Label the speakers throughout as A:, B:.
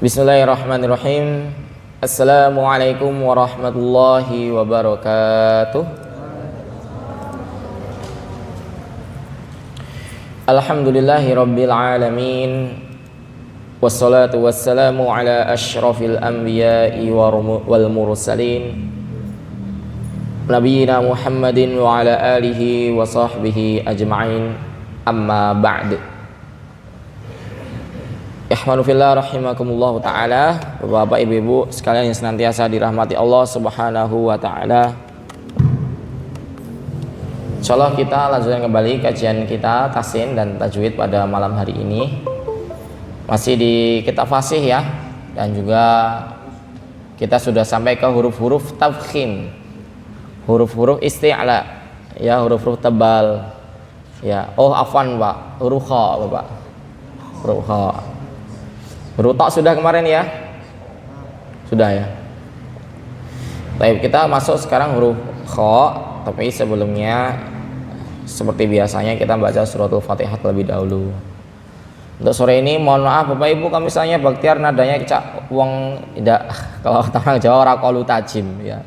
A: Bismillahirrahmanirrahim. Assalamualaikum warahmatullahi wabarakatuh. Alhamdulillahi rabbil alamin. Wassalatu wassalamu ala asyrafil anbiya'i wal mursalin Nabiyyina Muhammadin wa ala alihi wa sahbihi ajma'in. Amma ba'd. Ikhwanu fillah rahimakumullah ta'ala, Bapak Ibu sekalian yang senantiasa dirahmati Allah Subhanahu wa ta'ala. Insyaallah kita lanjutkan kembali kajian kita tahsin dan tajwid pada malam hari ini. Masih di kitab fasih ya, dan juga kita sudah sampai ke huruf-huruf tafkhim, huruf-huruf isti'la ya, huruf-huruf tebal ya. Oh afwan Pak, huruf kha Bapak, huruf kha. Huruf ta sudah kemarin ya? Sudah ya. Baik, kita masuk sekarang huruf kha, tapi sebelumnya seperti biasanya kita baca suratul Fatihah terlebih dahulu. Untuk sore ini mohon maaf Bapak Ibu kalau misalnya Baktiar nadanya cak wong tidak, kalau orang Jawa ora qalu tajim ya.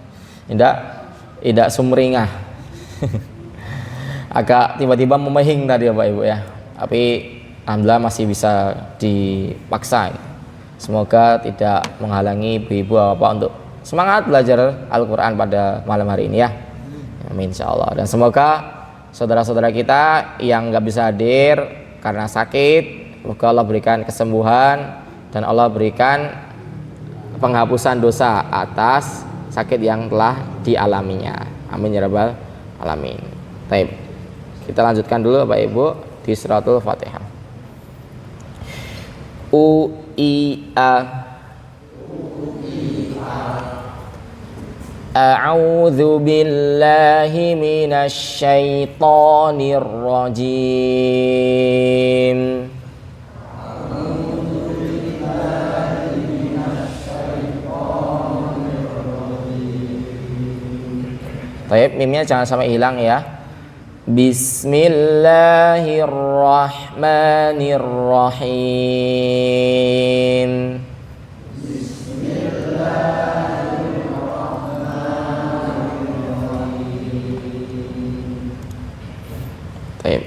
A: Tidak sumringah. Agak tiba-tiba memehing tadi Bapak Ibu ya. Tapi alhamdulillah masih bisa dipaksa. Semoga tidak menghalangi ibu-ibu Bapak untuk semangat belajar Al-Qur'an pada malam hari ini ya. Amin insyaallah. Dan semoga saudara-saudara kita yang nggak bisa hadir karena sakit, semoga Allah berikan kesembuhan dan Allah berikan penghapusan dosa atas sakit yang telah dialaminya. Amin ya rabbal alamin. Baik. Kita lanjutkan dulu Bapak Ibu di suratul Fatihah. A'udzu billahi minasy syaithanir rajim. Baik, mimnya jangan sampai hilang ya. Bismillahirrahmanirrahim. Baik.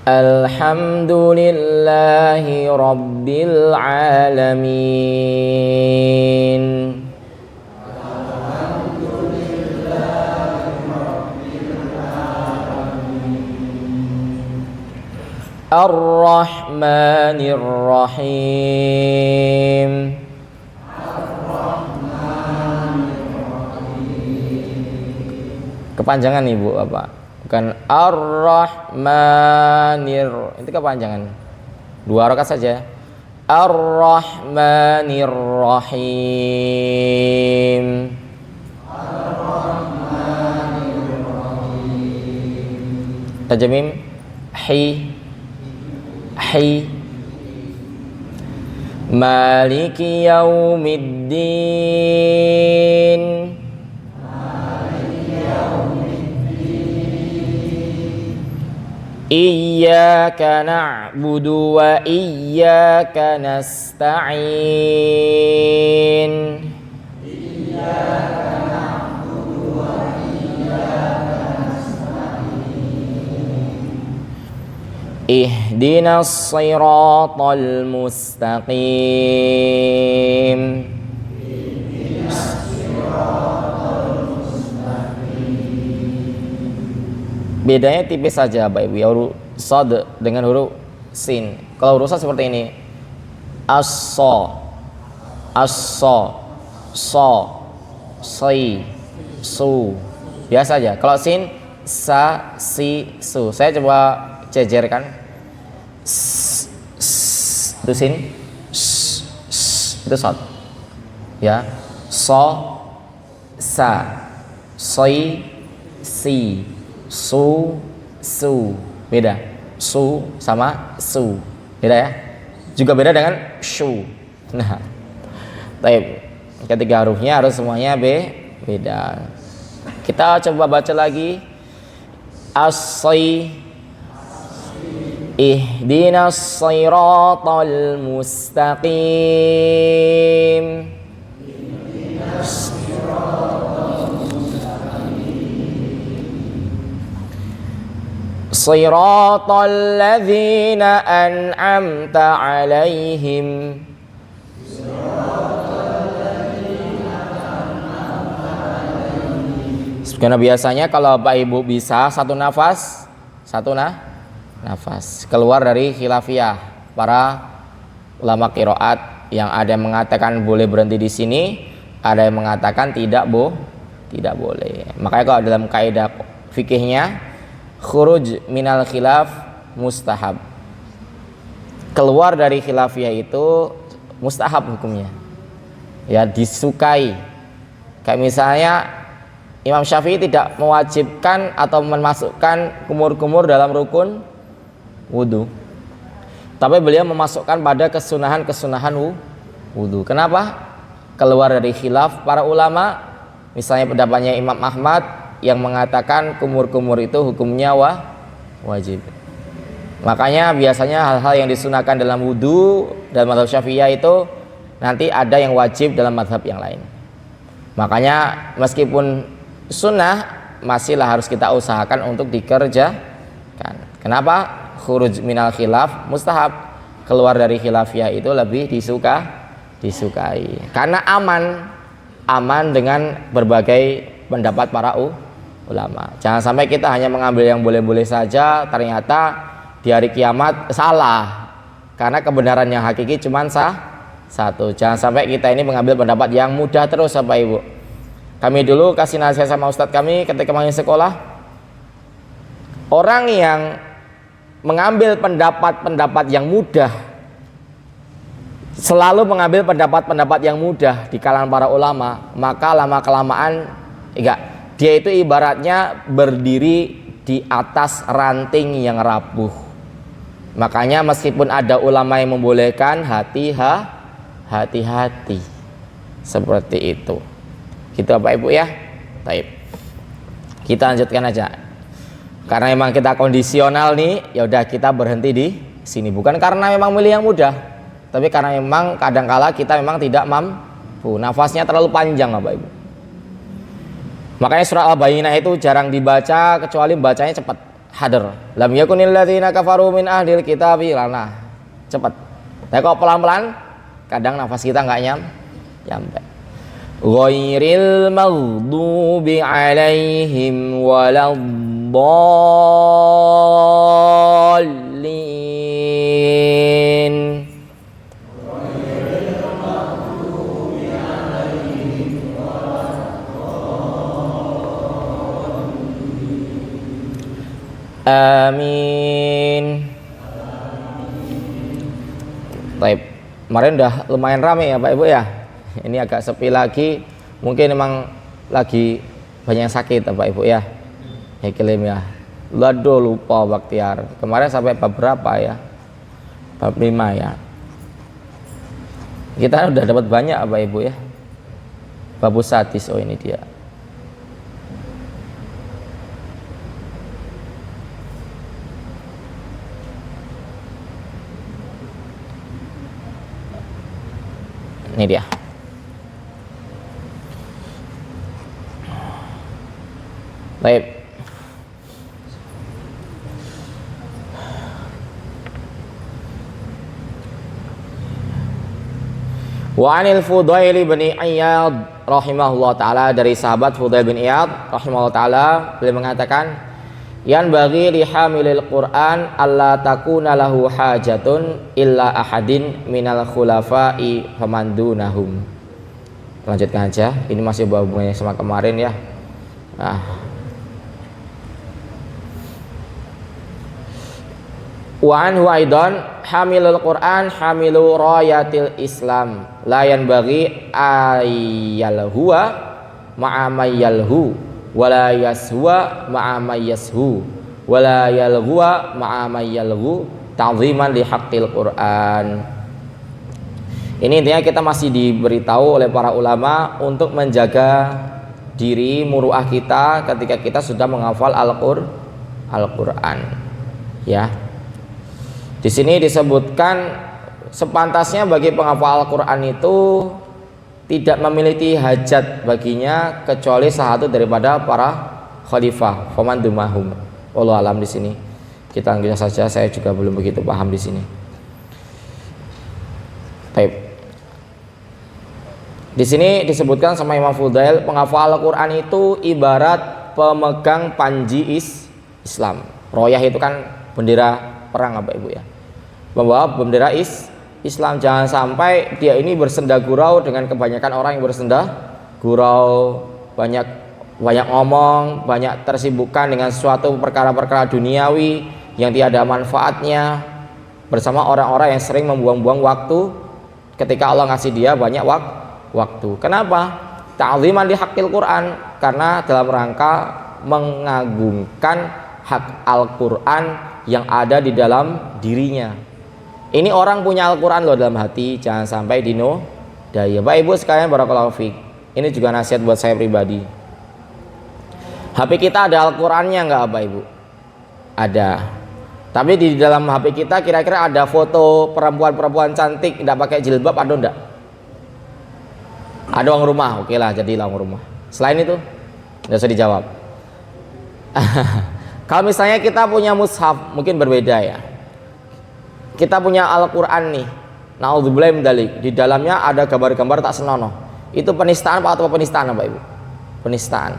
A: Alhamdulillahi rabbil alamin. Ar-Rahmanir Rahim. Kepanjangan Ibu Bapak, bukan Ar-Rahmanir, itu kepanjangan. 2 rakaat saja. Ar-Rahmanir Rahim. Tajamim hi Maliki yaumiddin. Iyyaka na'budu wa iyyaka nasta'in. Ihdinas siratal mustaqim. Bedanya tipis saja Bapak Ibu ya, huruf shad dengan huruf sin. Kalau huruf shad seperti ini. As-so, so, si, su. Biasa saja. Kalau sin, sa, si, su. Saya coba jejerkan. Itu sin, itu shad. Ya. So, sa, soi, si, su, beda. Su sama su, beda ya. Juga beda dengan shu. Nah, baik. Ketiga hurufnya harus semuanya beda. Kita coba baca lagi. As-sai, Ihdinas siratal mustaqim. Siratal ladzina an'amta 'alaihim. Karena biasanya kalau Bapak Ibu bisa satu nafas keluar dari khilafiyah para ulama qiraat, yang ada yang mengatakan boleh berhenti di sini, ada yang mengatakan tidak boleh. Makanya kalau dalam kaidah fikihnya khuruj minal khilaf mustahab. Keluar dari khilafiyah itu mustahab hukumnya. Ya, disukai. Kayak misalnya Imam Syafi'i tidak mewajibkan atau memasukkan kumur-kumur dalam rukun wudu, tapi beliau memasukkan pada kesunahan wudu. Kenapa? Keluar dari khilaf para ulama. Misalnya pendapatnya Imam Ahmad yang mengatakan kumur-kumur itu hukumnya wajib. Makanya biasanya hal-hal yang disunahkan dalam wudu dalam mazhab Syafi'iyah itu nanti ada yang wajib dalam mazhab yang lain. Makanya meskipun sunnah masihlah harus kita usahakan untuk dikerjakan. Kenapa? Khuruj minal khilaf mustahab. Keluar dari khilafiyah itu lebih disukai. Karena aman dengan berbagai pendapat para ulama. Jangan sampai kita hanya mengambil yang boleh-boleh saja, ternyata di hari kiamat salah. Karena kebenaran yang hakiki cuma satu. Jangan sampai kita ini mengambil pendapat yang mudah terus, Bapak Ibu. Kami dulu kasih nasihat sama ustadz kami ketika masih sekolah, orang yang mengambil pendapat-pendapat yang mudah, selalu mengambil pendapat-pendapat yang mudah di kalangan para ulama, maka lama-kelamaan dia itu ibaratnya berdiri di atas ranting yang rapuh. Makanya meskipun ada ulama yang membolehkan, hati-hati seperti itu. Gitu Bapak Ibu ya. Baik. Kita lanjutkan aja. Karena memang kita kondisional nih, ya udah kita berhenti di sini. Bukan karena memang milih yang mudah, tapi karena memang kadangkala kita memang tidak mampu. Nafasnya terlalu panjang Bapak Ibu. Makanya surah Al-Bayyinah itu jarang dibaca kecuali bacanya cepat. Hadar. Lam yakunil ladzina kafaru min ahlil kitabi lana. Cepat. Tapi kalau pelan-pelan kadang nafas kita enggak nyampe. Ghairil maghdubi alaihim waladdallin. Amin. Baik, kemarin udah lumayan ramai ya Pak Ibu ya. Ini agak sepi lagi, mungkin memang lagi banyak yang sakit Pak Ibu ya. Hekelim ya. Waduh lupa Baktiar. Kemarin sampai bab berapa ya? Bab 5 ya. Kita udah dapat banyak Pak Ibu ya. Bab sadis, oh ini dia. Ini dia. Baik. Wa 'anil Fudail bin Iyad rahimahullah taala, dari sahabat Fudail bin Iyad rahimahullah taala, beliau mengatakan, yan bagi li hamilil Qur'an alla takuna lahu hajatun illa ahadin minal khulafa'i famandunahum. Lanjutkan aja, ini masih hubungannya sama kemarin ya. Wa anhu aidan hamilul Qur'an hamilu rayatil Islam la yanbaghi ayyal huwa ma'a mayyalhu wala yashuwa ma'a mayyashu wala yalhuwa ma'a mayyalhu ta'ziman li haqqil Qur'an. Ini intinya kita masih diberitahu oleh para ulama untuk menjaga diri muruah kita ketika kita sudah menghafal Al-Qur'an ya. Di sini disebutkan sepantasnya bagi penghafal Al-Qur'an itu tidak memiliki hajat baginya kecuali salah satu daripada para khalifah, faman dumahum. Wallahu alam. Di sini kita lanjutkan saja, saya juga belum begitu paham di sini. Baik. Di sini disebutkan sama Imam Fudail, penghafal Al-Qur'an itu ibarat pemegang panji Islam. Royah itu kan bendera perang Bapak Ibu ya. Membawa bendera Islam. Jangan sampai dia ini bersenda gurau dengan kebanyakan orang yang bersenda gurau, banyak ngomong, banyak tersibukkan dengan suatu perkara-perkara duniawi yang tiada manfaatnya, bersama orang-orang yang sering membuang-buang waktu ketika Allah ngasih dia banyak waktu. Kenapa? Ta'ziman li haqqil Quran, karena dalam rangka mengagungkan hak Al-Quran yang ada di dalam dirinya. Ini orang punya Al-Quran loh dalam hati, jangan sampai dinodai. Bapak Ibu sekalian, barakallahu fiik. Ini juga nasihat buat saya pribadi. HP kita ada Al-Qurannya nggak Bapak Ibu? Ada. Tapi di dalam HP kita kira-kira ada foto perempuan-perempuan cantik tidak pakai jilbab atau enggak? Ada uang rumah, oke lah, jadilah uang rumah. Selain itu, nggak usah dijawab. Kalau misalnya kita punya mushaf, mungkin berbeda ya. Kita punya Al-Quran nih, na'udzubillahi min dzalik, di dalamnya ada gambar-gambar tak senonoh. Itu penistaan atau penistaan Bapak Ibu? Penistaan.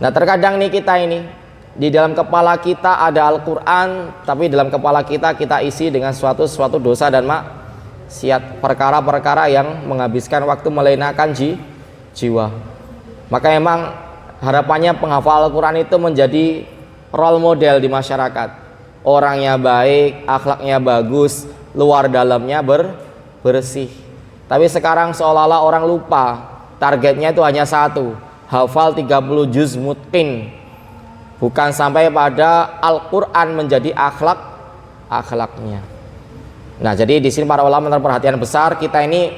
A: Nah terkadang nih kita ini, di dalam kepala kita ada Al-Quran, tapi dalam kepala kita isi dengan suatu dosa dan maksiat, perkara-perkara yang menghabiskan waktu, melenakan jiwa. Maka emang harapannya penghafal Al-Quran itu menjadi role model di masyarakat. Orangnya baik, akhlaknya bagus, luar dalamnya bersih. Tapi sekarang seolah-olah orang lupa, targetnya itu hanya satu, hafal 30 juz mutqin, bukan sampai pada Al-Quran menjadi akhlaknya. Nah jadi di sini para ulama menaruh perhatian besar. Kita ini,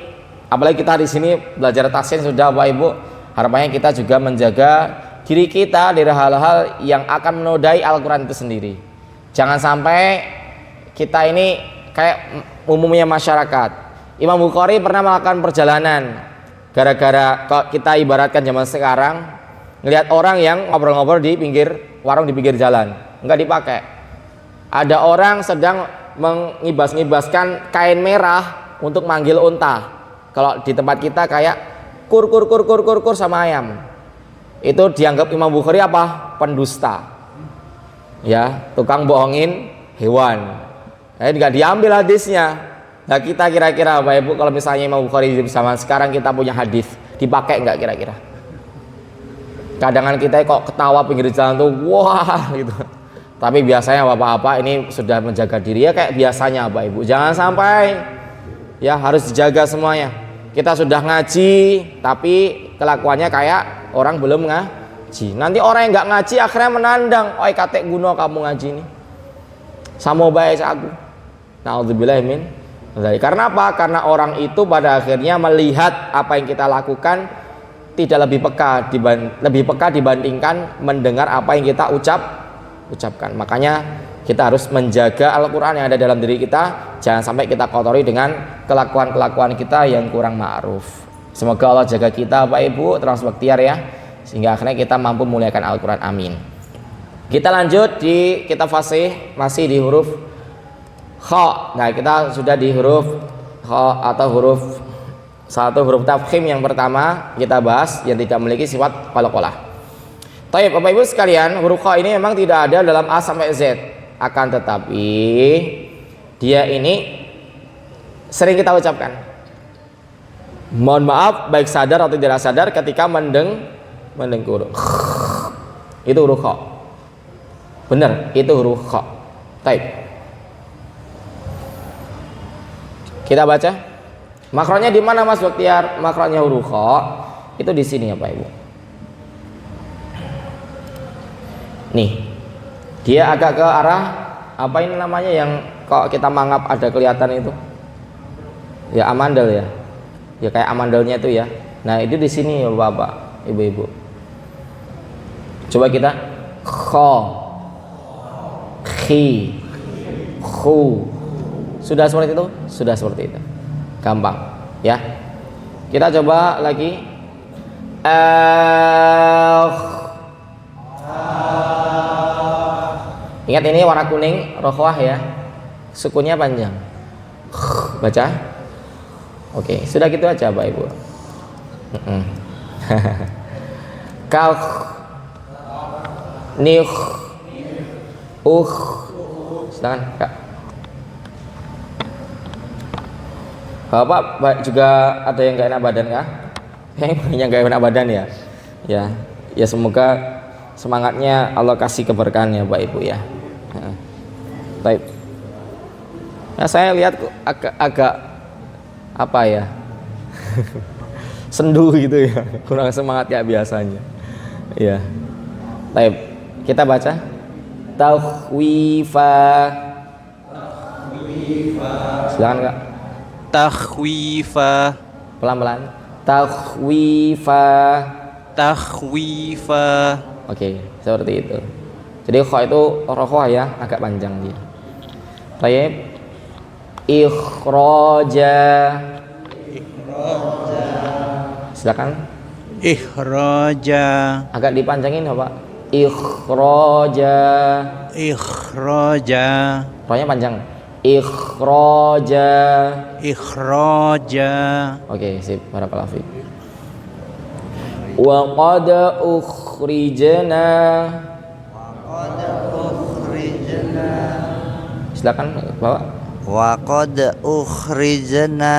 A: apalagi kita di sini belajar tahsin sudah Bapak Ibu, harapannya kita juga menjaga diri kita dari hal-hal yang akan menodai Al-Quran itu sendiri. Jangan sampai kita ini kayak umumnya masyarakat. Imam Bukhari pernah melakukan perjalanan, gara-gara kita ibaratkan zaman sekarang, ngelihat orang yang ngobrol-ngobrol di pinggir warung di pinggir jalan, nggak dipakai. Ada orang sedang mengibas-ngibaskan kain merah untuk manggil unta. Kalau di tempat kita kayak kur sama ayam. Itu dianggap Imam Bukhari apa? Pendusta. Ya, tukang bohongin hewan. Nggak diambil hadisnya. Nah kita kira-kira Bapak Ibu, kalau misalnya Imam Bukhari di zaman sekarang kita punya hadis, dipakai nggak kira-kira? Kadangan kita kok ketawa pinggir jalan tuh, wah gitu. Tapi biasanya bapak-bapak ini sudah menjaga diri ya kayak biasanya Bapak Ibu. Jangan sampai, ya harus dijaga semuanya. Kita sudah ngaji, tapi kelakuannya kayak orang belum ngaji. Nanti orang yang nggak ngaji akhirnya menandang, oi katek guno kamu ngaji ini, sama baik aku. Na'udzubillahi min dzalik. Karena apa? Karena orang itu pada akhirnya melihat apa yang kita lakukan tidak lebih peka dibandingkan mendengar apa yang kita ucapkan. Makanya kita harus menjaga Al-Quran yang ada dalam diri kita, jangan sampai kita kotori dengan kelakuan-kelakuan kita yang kurang ma'ruf. Semoga Allah jaga kita Bapak Ibu terus berikhtiar ya, sehingga akhirnya kita mampu memuliakan Al-Quran. Amin. Kita lanjut di kitab fasih, masih di huruf kha. Nah kita sudah di huruf kha atau satu huruf tafkhim yang pertama kita bahas, yang tidak memiliki sifat qalqalah. Baik Bapak Ibu sekalian, huruf kha ini memang tidak ada dalam A sampai Z, akan tetapi dia ini sering kita ucapkan. Mohon maaf baik sadar atau tidak sadar ketika mendengkur. Itu huruf kha. Benar, itu huruf kha. Baik. Kita baca. Makronya di mana Mas Baktiar? Makronya huruf kha itu di sini ya Pak Ibu. Nih. Dia agak ke arah apa ini namanya yang kok kita mangap ada kelihatan itu? Ya amandel ya. Ya kayak amandelnya itu ya. Nah, itu di sini ya Bapak, Ibu-ibu. Coba kita kha, khi, khu, Sudah seperti itu? Sudah seperti itu. Gampang, ya. Kita coba lagi. Ingat ini warna kuning, rokhwah ya. Sukunnya panjang. Baca. Oke, sudah gitu aja Bapak Ibu. Kau nih silakan Kak. Bapak juga ada yang gak enak badan kah? Yang gak enak badan ya? Ya semoga semangatnya Allah kasih keberkahan ya Bapak Ibu ya. Baik. Nah, saya lihat agak apa ya? Sendu gitu ya, kurang semangat kayak biasanya. Ya. Baik, kita baca. Takhwifa. Silakan Kak.
B: Takhwifa.
A: Pelan-pelan. Takhwifa.
B: Takhwifa.
A: Oke, seperti itu. Jadi kha itu rokhwah ya, agak panjang dia. Baik. Ikhraja. Silakan.
B: Ikhraja.
A: Agak dipanjangin Bapak. Ikhraja.
B: Ikhraja.
A: Rohnya panjang. Ikhraja.
B: Ikhraja.
A: Oke, sip. Barakallahu fiik. Wa qad ukhrijna. Silakan Bapak.
C: Wa qad ukhrijna.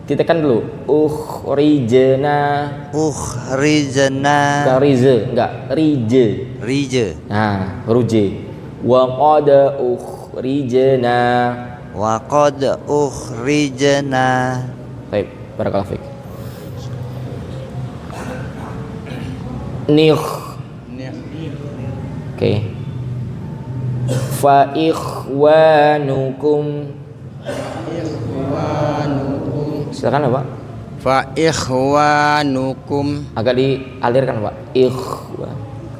A: Ditekan dulu. Ukhrijna.
C: Ukhrijna.
A: Enggak rize, enggak rije.
C: Rije.
A: Nah, huruf J. Wa qad ukhrijna.
C: Wa qad ukhrijna.
A: Baik, barakallahu fiik. Nih. Oke. Fa ikhwanukum. Silakan Pak.
B: Fa ikhwanukum.
A: Agak dialirkan Pak.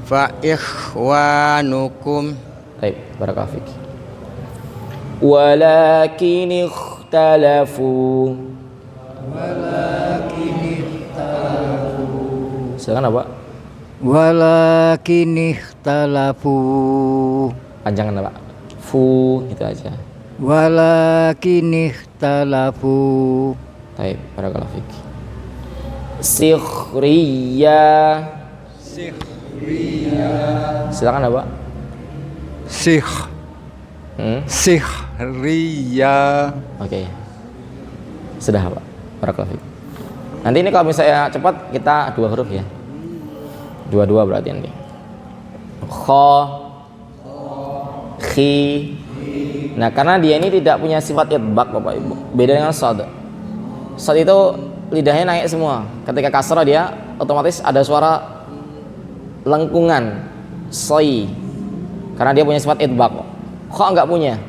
B: Fa ikhwanukum.
A: Baik, barakallahu fiik. Walakin ikhtalafu. Silakan Pak.
D: Walakin ikhtalafu.
A: Panjangan Pak. Fu itu aja.
D: Walakin ikhtalafu.
A: Baik, barakallahu fiik. Sikhriya. Silakan Pak.
D: Sikhriya.
A: Oke. Sudah Pak. Barakallahu fiik. Nanti ini kalau misalnya cepat kita 2 huruf ya. 2 berarti nanti. Kha, khi. Nah, karena dia ini tidak punya sifat idbaq Bapak Ibu. Beda dengan shad. Shad itu lidahnya naik semua. Ketika kasrah dia otomatis ada suara lengkungan, soi. Karena dia punya sifat idbaq. Kha enggak punya.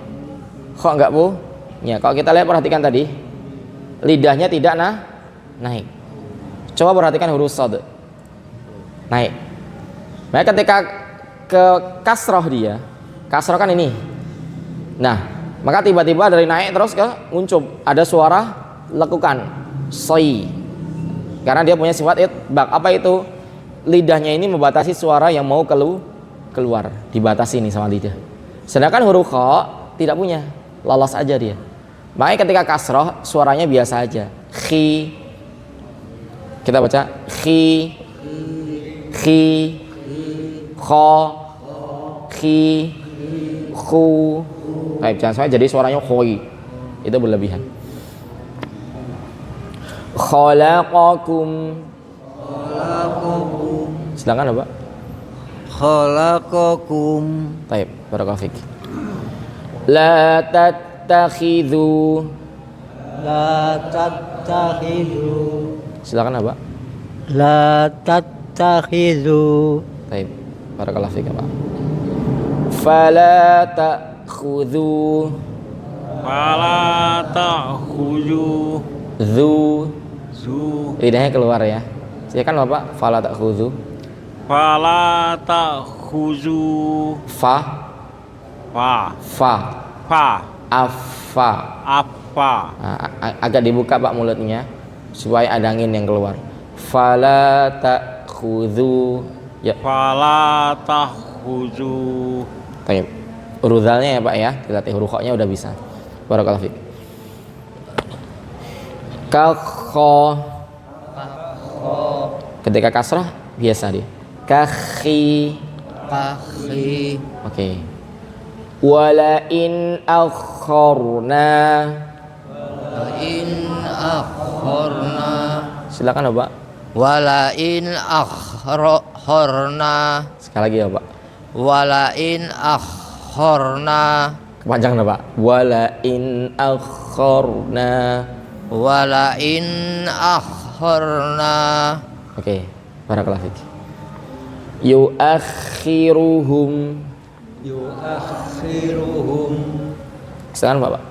A: Kha enggak punya. Kalau kita lihat perhatikan tadi, lidahnya tidak naik. Coba perhatikan huruf shad. Naik. Nah, ketika ke kasroh dia, kasroh kan ini. Nah, maka tiba-tiba dari naik terus ke nguncup, ada suara lekukan, soi. Karena dia punya sifat itbaq. Apa itu? Lidahnya ini membatasi suara yang mau keluar, dibatasi ini sama lidah. Sedangkan huruf kha tidak punya, lolos aja dia. Makanya ketika kasroh suaranya biasa aja. Khi. Kita baca khi. Khi, kho, khi, khu. Baik, jangan sampai jadi suaranya khoi. Itu berlebihan. Khalaqakum. Silakan Pak.
D: Khalaqakum.
A: Baik, barakallahu fiik. La tattakhidhu.
D: La tattakhidhu.
A: Silakan Pak.
D: La tattakhidhu.
A: Baik, barakallahu fiik Pak. Fala ta'khudhu.
B: Fala ta'khudhu.
A: Lidahnya keluar ya. Silakan Bapak. Fala ta'khudhu.
B: Fala ta'khudhu.
A: Fa.
B: Fa.
A: Fa.
B: Fa.
A: Af. fa.
B: apa,
A: Agak dibuka Pak mulutnya supaya ada angin yang keluar. Fala ta'khudhu ya.
B: fala takhudhu,
A: Baik. Urudalnya ya Pak ya, dilatih huruf nya udah bisa. Barakallahu fiik. Ka kha. Ketika kasrah biasa dia. Kakhi.
C: Akhi.
A: Oke. Wala in akharna.
C: In akhorna.
A: Silakan Bapak.
C: Wala in akhorna.
A: Sekali lagi ya Pak.
C: Wala in akhorna.
A: Kepanjangan Pak. Wala in akharna.
C: Wala in akhorna.
A: Oke. Barakallahu fiik. Yuakhiruhum.
D: Yuakhiruhum.
A: Silakan Bapak.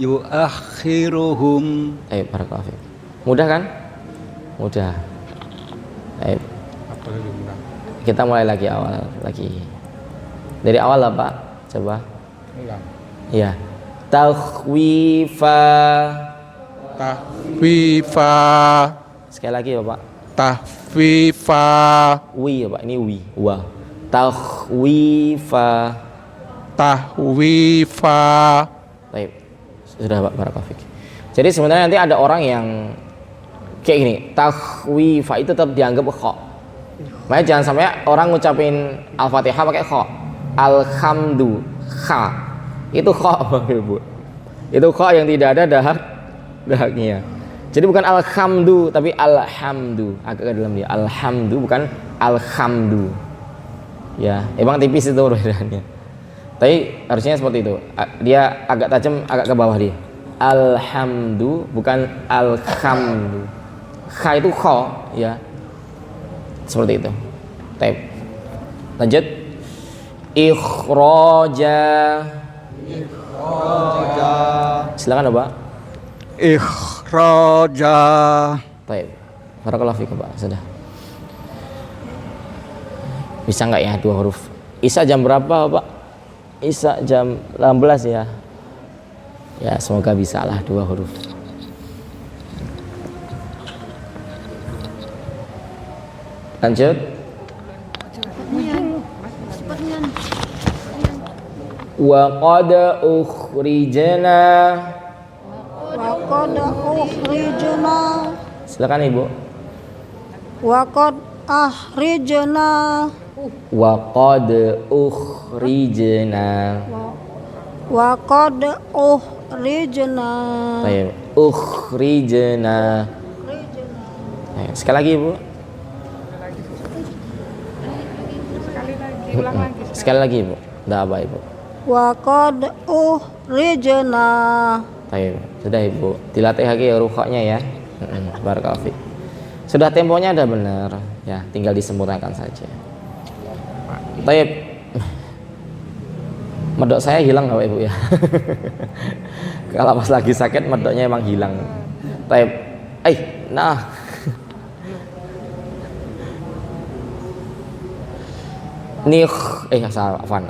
D: Yuakhiruhum.
A: Ayo barakallahu fiik. Mudah kan? Mudah. Ayo. Kita mulai lagi awal lagi. Dari awal lah Pak. Coba. Iya. Takhwifa.
B: tahfifa,
A: Sekali lagi ya Pak.
B: tahfifa,
A: Wi ya Pak. Ini wi. Wa. Takhwifa.
B: tahwifa,
A: Baik. Sudah Pak, barakallahu fiik. Jadi sebenarnya nanti ada orang yang kayak gini, takhwifa itu tetap dianggap kha. Makanya jangan sampai orang ngucapin Al-Fatihah pakai kha. Alhamdu kha. Itu kha Bapak Ibu. Itu kha yang tidak ada dahaknya. Jadi bukan alhamdu tapi alhamdu. Agak ke dalam dia. Alhamdu bukan alhamdu. Ya, emang tipis itu perbedaannya. Tapi harusnya seperti itu. Dia agak tajam, agak ke bawah dia. Alhamdu bukan alhamdu. Kha itu kha, ya. Seperti itu. Baik. Lanjut. Ikhraja. Silakan Pak.
B: ikhraja,
A: Baik. Barakallahu fikum Pak. Sudah. Bisa nggak ya 2 huruf? Isya jam berapa Pak? Isya jam 18 ya. Ya semoga bisa lah 2 huruf. Lanjut. Wa qad ukhrijna.
E: Waqad ukhrijna.
A: Silakan Ibu.
E: Waqad akhrijna.
A: Wa qad ukhrijna.
E: Waqad ukhrijna.
A: Baik. Ukhrijna. Ayo, sekali lagi Ibu. Sekali lagi Ibu. Enggak apa Ibu.
E: Waqad ukhrijna.
A: Baik, sudah Ibu. Dilatih lagi huruf-nya ya. Barakallahu fiik. Sudah temponya ada benar, ya, tinggal disempurnakan saja. Baik. Medok saya hilang Bapak Ibu ya. Kalau pas lagi sakit medoknya emang hilang. Baik. Nah.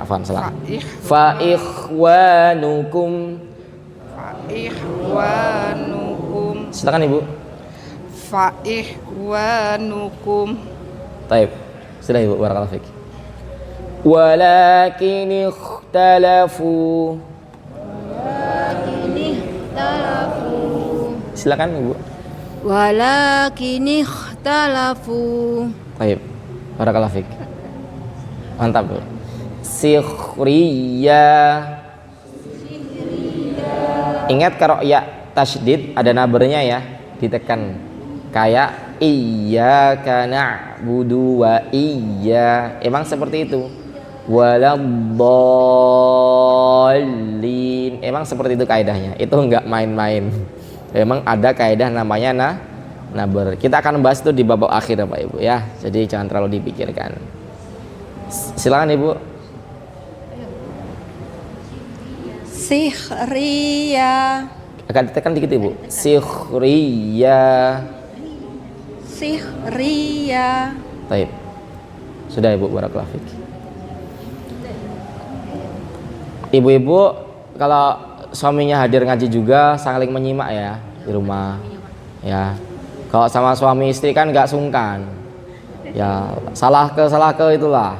A: Afwan salah. Fa ikhwanukum.
F: Ikhwanukum,
A: Silakan Ibu.
F: fa ikhwanukum,
A: Taib. Sudah Ibu, barakallahu fiik. Walakin ikhtalafu. Silakan Ibu.
E: Walakin ikhtalafu.
A: Taib. Barakallahu fiik. Mantap Bu. Sikhriyah. Ingat kalau ya tasydid ada nabernya ya, ditekan. Kayak iyyaka na'budu wa emang seperti itu. Waladdallin. Emang seperti itu kaidahnya. Itu enggak main-main. Memang ada kaidah namanya naber. Kita akan bahas itu di babak akhir Bapak Ibu ya. Jadi jangan terlalu dipikirkan. Silakan Ibu.
E: Sikhriya.
A: Akan ditekan dikit Ibu. Sikhriyah.
E: Sikhriya.
A: Baik. Sudah Ibu, barakallahu fiik. Ibu-ibu kalau suaminya hadir ngaji juga, saling menyimak ya di rumah. Ya. Kalau sama suami istri kan nggak sungkan. Ya, salah ke itulah.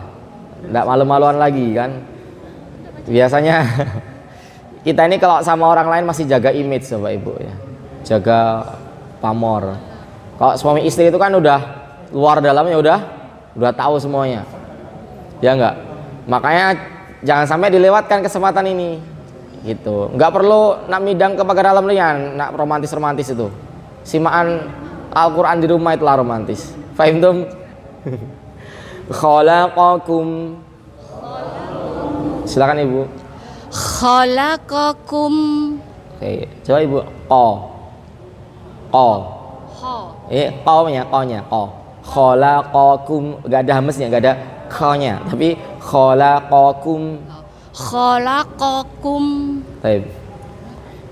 A: Nggak malu-maluan lagi kan. Biasanya kita ini kalau sama orang lain masih jaga image Bapak Ibu ya. Jaga pamor. Kalau suami istri itu kan udah luar dalamnya udah tahu semuanya. Ya enggak? Makanya jangan sampai dilewatkan kesempatan ini. Gitu. Enggak perlu nak midang ke pagar alam lian, nak romantis-romantis itu. Simaan Al-Qur'an di rumah itulah romantis. Fahim tuh? Khalaqakum. Silakan Ibu.
E: Khalaqakum.
A: Oke, coba Ibu. Qa. Qa-nya. Khalaqakum, enggak ada hamznya, enggak ada qa-nya, tapi khalaqakum.
E: Khalaqakum.
A: Baik.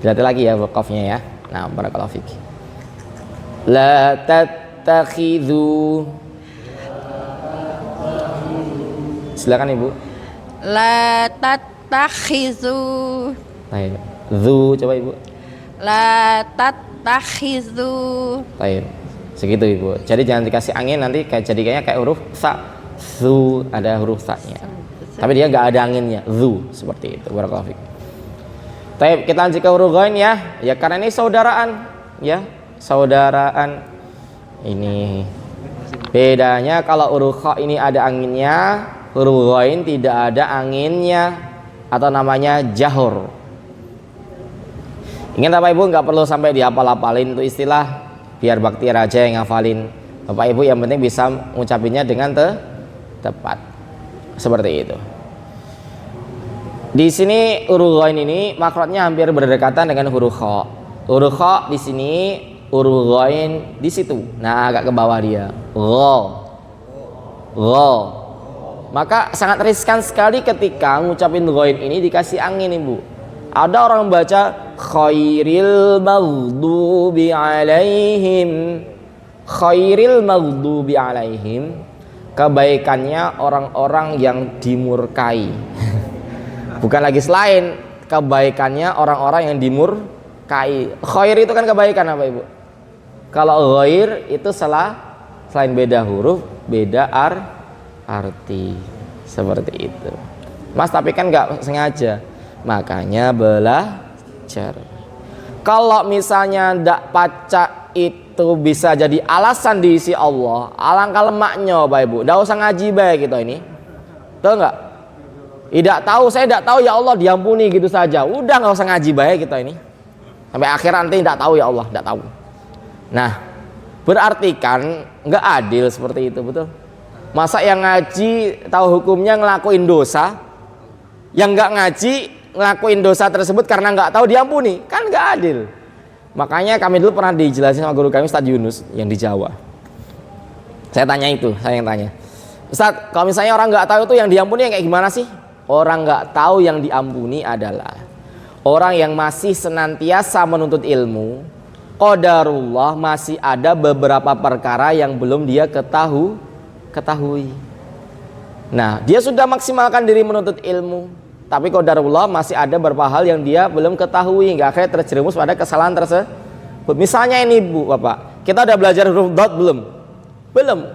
A: Berarti lagi ya qafnya ya. Nah, barakallahu fik. La tattakhidhu. Silakan Ibu.
E: La tattakhizu.
A: Baik. Zu coba Ibu.
E: La tattakhizu.
A: Baik. Segitu Ibu. Jadi jangan dikasih angin nanti kayaknya kayak huruf sa. Zu ada huruf sa-nya. Tapi dia nggak ada anginnya. Zu seperti itu. Barakallahu fik. Baik, kita lanjut ke huruf ghain ya. Ya karena ini saudaraan ya. Saudaraan. Ini bedanya kalau huruf kha ini ada anginnya, huruf ghain tidak ada anginnya atau namanya jahur. Ingat Bapak Ibu nggak perlu sampai dihafal-hafalin itu istilah, biar Baktiar aja yang ngafalin. Bapak Ibu yang penting bisa ngucapinnya dengan tepat. Seperti itu. Di sini huruf ghain ini makrotnya hampir berdekatan dengan huruf kha. Huruf kha di sini, huruf ghain di situ. Nah, agak ke bawah dia. Gha. Maka sangat riskan sekali ketika ngucapin ghain ini dikasih angin Ibu. Ada orang baca khairil maghdubi alaihim. Khairil maghdubi alaihim, kebaikannya orang-orang yang dimurkai. Bukan lagi selain, kebaikannya orang-orang yang dimurkai. Khair itu kan kebaikan apa Ibu? Kalau ghair itu selain beda huruf, beda arti. Seperti itu. Mas tapi kan nggak sengaja. Makanya belajar. Kalau misalnya ndak paca itu bisa jadi alasan diisi Allah, alangkah lemaknya Bapak Ibu. Ndak usah ngaji baik gitu ini. Tahu nggak? Tidak tahu, saya tidak tahu ya Allah, diampuni gitu saja. Udah nggak usah ngaji baik kita ini. Sampai akhir nanti tidak tahu ya Allah, tidak tahu. Nah, berarti kan nggak adil seperti itu, betul? Masa yang ngaji tahu hukumnya ngelakuin dosa, yang nggak ngaji ngelakuin dosa tersebut karena nggak tahu diampuni, kan nggak adil. Makanya kami dulu pernah dijelasin sama guru kami Ustadz Yunus yang di Jawa. Saya yang tanya, Ustadz, kalau misalnya orang nggak tahu itu yang diampuni yang kayak gimana sih? Orang nggak tahu yang diampuni adalah orang yang masih senantiasa menuntut ilmu. Qadarullah masih ada beberapa perkara yang belum dia ketahui. Nah, dia sudah maksimalkan diri menuntut ilmu, tapi qadarullah masih ada beberapa hal yang dia belum ketahui hingga akhirnya terjerumus pada kesalahan tersebut. Misalnya ini Bu, Bapak, kita udah belajar huruf dot belum?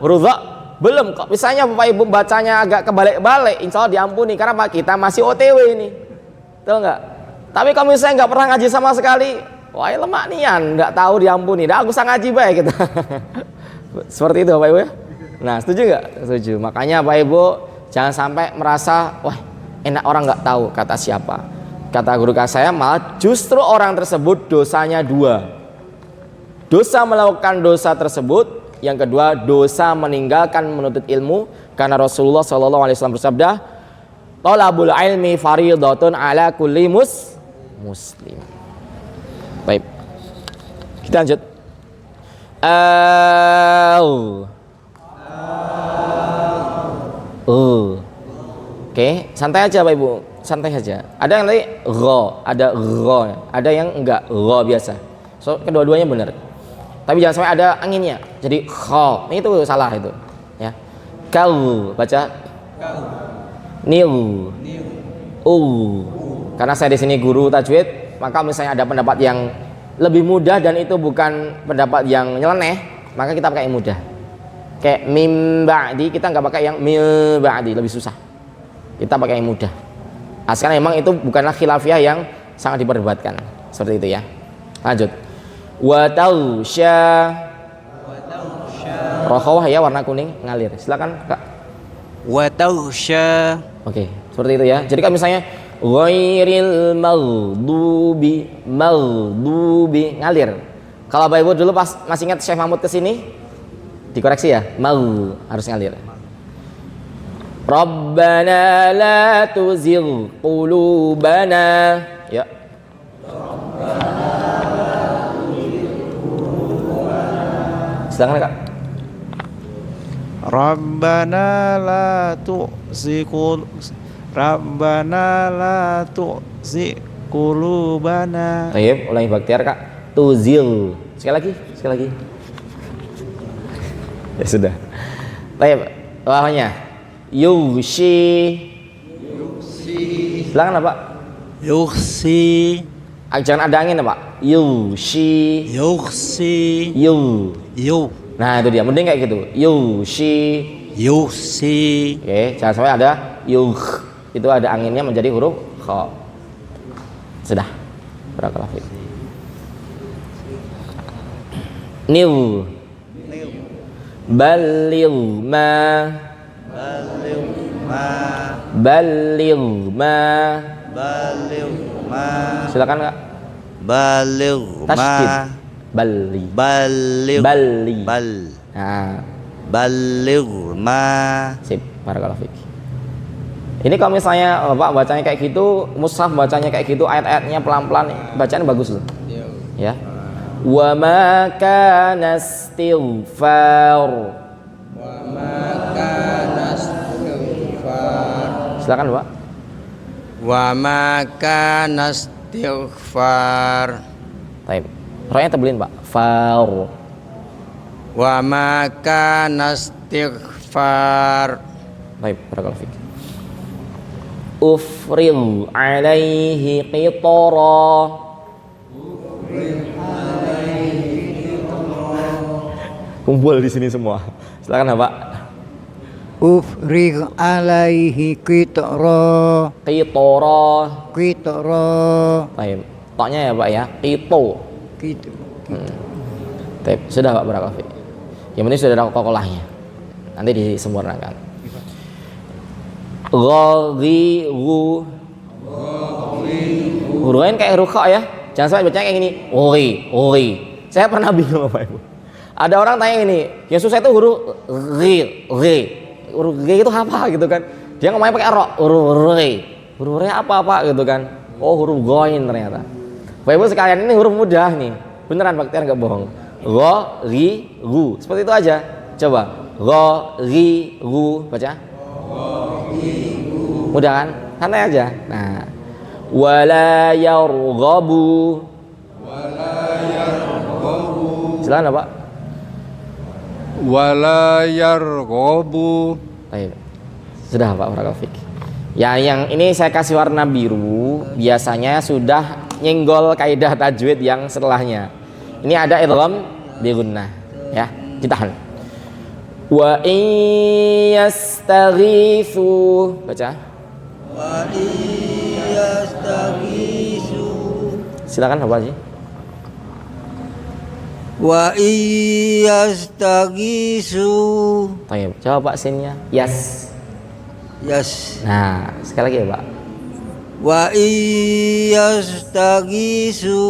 A: Huruf dot belum kok. Misalnya Bapak Ibu bacanya agak kebalik-balik, insya Allah diampuni karena Pak kita masih OTW ini, tahu nggak? Tapi kalau misalnya nggak pernah ngaji sama sekali, wah lemak nian, nggak tahu diampuni, dah aku usah ngaji baik gitu. Seperti itu Bapak Ibu ya. Nah setuju nggak? Setuju. Makanya Bapak Ibu jangan sampai merasa wah enak orang nggak tahu kata siapa. Kata guru saya malah justru orang tersebut dosanya dua. Dosa melakukan dosa tersebut. Yang kedua, dosa meninggalkan menuntut ilmu karena Rasulullah SAW bersabda, "Thalabul ilmi fardhatun ala kulli muslim." Baik. Kita lanjut. Oke, santai aja Bapak Ibu, santai aja. Ada yang tadi gha, ada gha, ada yang enggak gha biasa. So kedua-duanya benar. Tapi jangan sampai ada anginnya. Jadi kha, itu salah itu. Ya. Kau baca niu. Karena saya di sini guru tajwid, maka misalnya ada pendapat yang lebih mudah dan itu bukan pendapat yang nyeleneh, maka kita pakai yang mudah. Kayak mim ba'di, kita nggak pakai yang mim ba'di, lebih susah. Kita pakai yang mudah. Sekarang memang itu bukanlah khilafiyah yang sangat diperdebatkan. Seperti itu ya. Lanjut. Wa tausya. Rokhawah ya, warna kuning ngalir. Silakan Kak.
C: Wa tausya.
A: Oke, seperti itu ya. Jadi kalau misalnya ghairil maghdubi ngalir. Kalau Bapak Ibu dulu pas masih ingat Syekh Mahmud kesini, dikoreksi ya, harus ngalir. Rabbana la tuzigh qulubana. Ya. Silakan Kak.
B: Rabbana la tu'zi qulubana.
A: Baik, ulangi Baktiar Kak. Tuzil. Sekali lagi. Ya sudah. Baik, bawahnya. Yushi. Silakan Pak.
D: yuksi,
A: Jangan ada angin ya Pak. Yushi.
D: yuksi,
A: Yu.
D: yu,
A: Nah itu dia, mending kayak gitu. Yushi.
D: yuksi,
A: Oke, jangan sampai ada yuh. Itu ada anginnya menjadi huruf kha. Sudah. Barakallahu fiik. Niu. Balil ma. Silakan Kak.
C: Baligh
A: Tasydid.
C: ma.
A: Bali.
C: Baligh.
A: Bali.
C: Bal.
A: Nah,
C: Baligh ma.
A: sip. Barakallahu fiik. Ini kalau misalnya Bapak bacanya kayak gitu, mushaf bacanya kayak gitu, ayat-ayatnya pelan-pelan, bacaan bagus loh. Ya. Wa ma kana istighfar. Silakan Pak.
C: Wa ma kana istighfar.
A: Baik. Rohnya tebelin Pak. Far.
C: Wa ma kana istighfar.
A: Baik, barakallahu fiik. Ufril alaihi qitara. Kumpul di sini semua. Silakan Pak.
D: ufrig alaihi qitara,
A: Qitara.
D: qitara,
A: Baik. Toknya ya Pak ya. Qito.
D: gitu.
A: Baik, sudah Pak, barakallahu fiik. Yang penting sudah ada kokolahnya. Nanti disempurnakan. Ghaghiru. Huruan kayak rukha ya. Jangan sampai bacanya kayak gini. Oi. Saya pernah bingung Bapak Ibu. Ada orang tanya ini, yang susah itu huruf ri. Huruf G itu apa gitu kan? Dia ngomongnya pakai ro. Huruf R apa gitu kan? Oh, huruf goin ternyata. Bapak Ibu sekalian, ini huruf mudah nih. Beneran Baktiar nggak bohong. Ghaghiru. Seperti itu aja. Coba. Ghaghiru. Baca. Mudah kan? Santai aja. Nah, wala yarghabu. Silakan Pak.
B: Wala yarghabu.
A: Baik. Sudah Pak, barakallahu fiik. Ya, yang ini saya kasih warna biru, biasanya sudah nyenggol kaidah tajwid yang setelahnya. Ini ada idgham bi gunnah, ya. Ditahan. Wa yastaghitsu. Baca. Wa yastaghitsu. Silakan Bapak Haji.
C: Wa iyastaghisu.
A: Baik, coba Pak sinnya. Yas.
C: Yes.
A: Nah, sekali lagi ya Pak.
C: Wa iyastaghisu.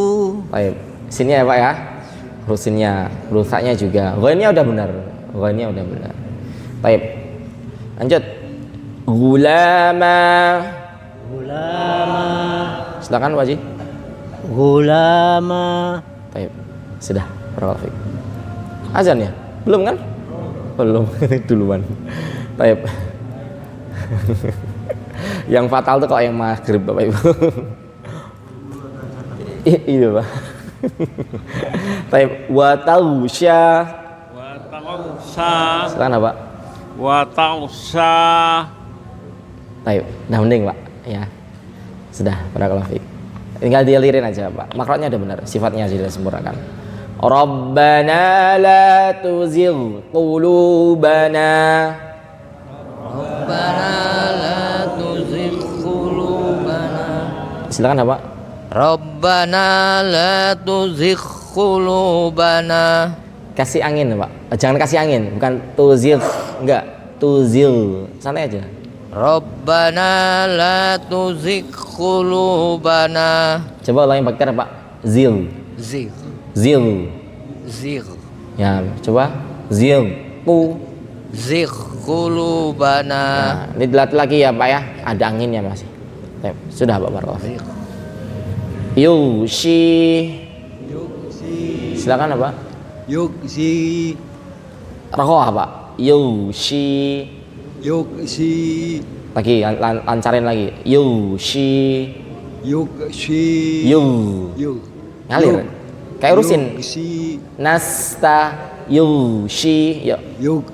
A: Baik, sini ya Pak ya. Huruf sinnya, huruf sa-nya juga. Ghainnya udah benar. Baik. Lanjut. Gulama. Silakan Pak Haji.
D: Gulama,
A: Baik. Sudah. Barakallahu fiik. Azan ya? Belum kan? Belum. Duluan. Baik. Yang fatal tuh kalau yang maghrib Bapak Ibu. Iya Pak. Baik. Wa tausya. Silakan Pak.
B: Wa ta'sa.
A: Baik. Nah mending Pak. Ya. Sudah. Barakallahu fiik. Tinggal dialirin aja Pak. Makrotnya udah benar, sifatnya aja disempurnakan. Rabbana la tuzigh qulubana.
C: Rabbana la tuzigh qulubana.
A: Silakan Pak.
C: Rabbana la tuzigh qulubana.
A: Kasih angin Pak. Jangan kasih angin, bukan tuzigh, enggak. Tuzigh. Santai aja.
C: Rabbana la tuzigh qulubana.
A: Coba ulangi pakai Pak. Zil.
C: Zigh.
A: Zil.
C: Zigh.
A: Ya, coba. Zil. Pu.
C: Zigh qulubana.
A: Nah, ini dilatih lagi ya Pak ya. Ada anginnya masih. Baik, sudah Pak Barakallahu. Yushi. Silakan Pak.
D: Yuksi.
A: Rakoh Pak. Yushi.
D: Yuksi.
A: Lagi lancarin lagi. Yushi.
D: Yuksi.
A: Yu.
D: Yuk.
A: Ngalir. Kayak urusin.
D: Yuksi.
A: Nasta. Yushi. Yuk.
D: Yuk.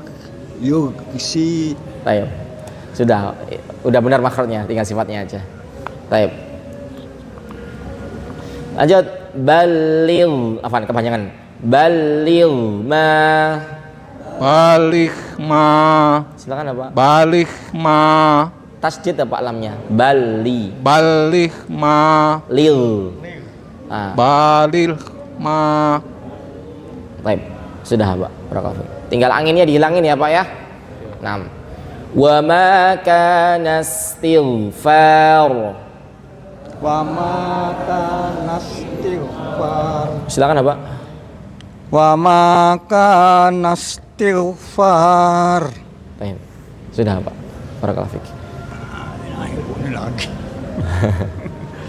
D: Yuksi.
A: Baik. Sudah benar makrotnya, tinggal sifatnya aja. Baik. Lanjut. Balil. Apaan kepanjangan? Balil ma.
B: Balik ma.
A: Silakan Pak.
B: Balik ma.
A: Tasjid apa lamnya? Bali.
B: Balik ma.
A: Lil. Ah,
B: Balil ma.
A: baik. Sudah Pak. Barakallahu. Tinggal anginnya dihilangin ya Pak ya. 6. Wa ma kana istighfar.
D: Wa maka nastighfar.
A: Silakan Pak.
D: Wa maka nastighfar.
A: Baik. Sudah Pak. Barakallahu fiik.
D: Ini lagi.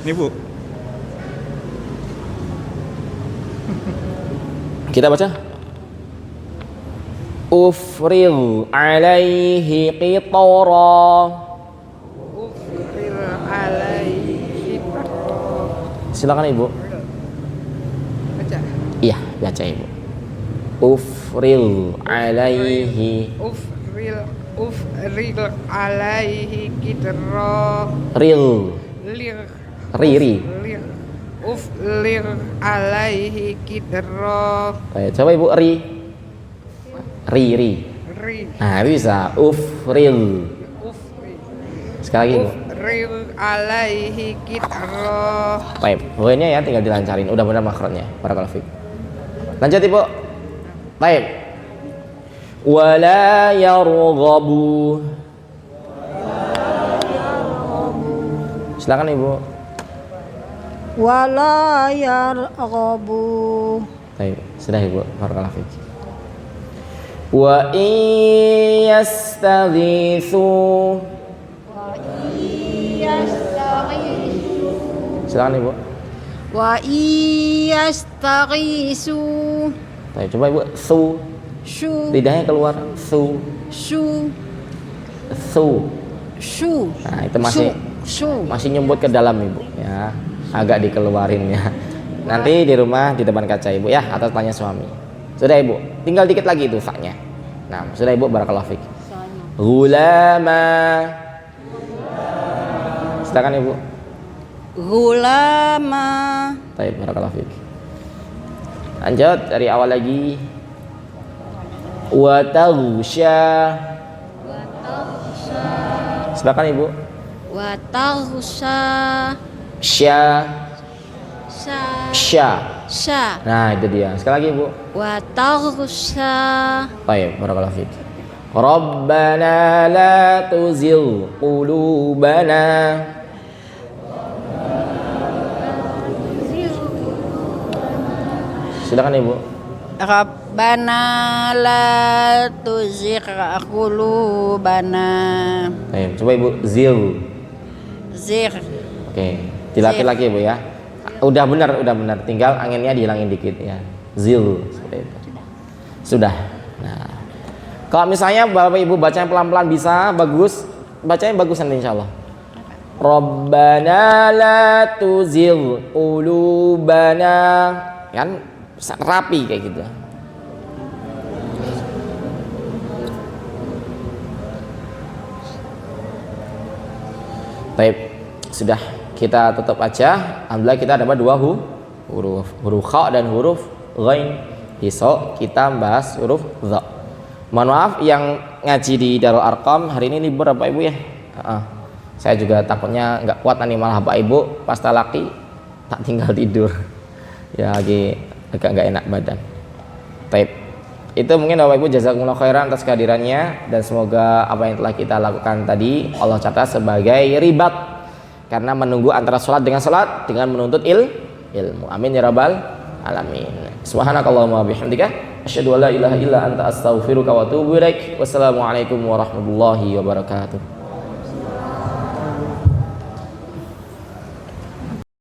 B: Ini Bu.
A: Kita baca. Ufril alaihi qitara.
F: Ufril alaihi qitara.
A: Silakan Ibu.
F: Baca.
A: Iya, baca Ibu. Ufril alaihi
F: Ufril alaihi qitara.
A: ril
F: Lir.
A: riri.
F: Lir. Uflir alaihi qitara.
A: Baik, coba Ibu ri. Ri.
F: Ri.
A: Nah, bisa. Ufril.
F: Ufri.
A: Sekali lagi Ibu.
F: Ufril alaihi qitara.
A: Baik, pokoknya ya tinggal dilancarin. Udah benar makrotnya. Barakallahu fiik. Lanjut Ibu. Baik. Wala yarghabu. Silakan Ibu.
E: Wala yarghabu.
A: Baik, sudah Ibu. Barakallahu fiik. Wa in yastaghitsu. Silakan Ibu.
E: Wa iyastaghisu.
A: Baik, coba Ibu. Su.
E: Shu.
A: Lidahnya keluar. Su.
E: Shu.
A: Su.
E: Shu.
A: Nah, itu masih
E: Shu.
A: masih nyumbut ke dalam Ibu ya. Agak dikeluarin ya. Nanti di rumah di depan kaca Ibu ya, atas tanya suami. Sudah Ibu. Tinggal dikit lagi itu faknya. Nah, sudah Ibu. Barakallahu fiik. Gulama. Silakan Ibu.
E: Gulama.
A: Baik, barakallahu fiik. Lanjut dari awal lagi. Wa taghsha. Silakan Ibu.
E: Wa taghsha.
A: Sya. Sya.
E: Sha.
A: Nah, itu dia. Sekali lagi Ibu.
E: Wa taghsha.
A: Baik, barakallahu fiik. Rabbana la tuzigh qulubana. Silakan Ibu.
E: Rabbana la tuzigh qulubana.
A: Baik, coba Ibu. Zil.
E: Zigh.
A: Oke, dilatih
E: Zil.
A: lagi Ibu ya. Udah benar. Tinggal anginnya dihilangin dikit ya. Zil seperti itu. Sudah. Nah, kalau misalnya Bapak Ibu bacanya pelan-pelan bisa bagus, bacanya bagus nanti insyaallah. Rabbana la tuzigh qulubana. Kan rapi kayak gitu. Baik, sudah kita tutup aja. Alhamdulillah kita dapat dua huruf kha dan huruf ghain. Besok kita bahas huruf dha. Mohon maaf yang ngaji di Darul Arqam hari ini libur Bapak Ibu ya. Saya juga takutnya nggak kuat nanti malah Bapak Ibu pas talaki tak tinggal tidur. Ya lagi agak nggak enak badan. Taib. Itu mungkin Bapak Ibu jazakumullah khairan atas kehadirannya, dan semoga apa yang telah kita lakukan tadi Allah catat sebagai ribat karena menunggu antara sholat dengan sholat dengan menuntut ilmu. Amin ya rabbal alamin. Subhanakallahumma bihamdika asyhadu an la ilaha illa anta astaghfiruka wa atubu ilaik. Wassalamualaikum warahmatullahi wabarakatuh.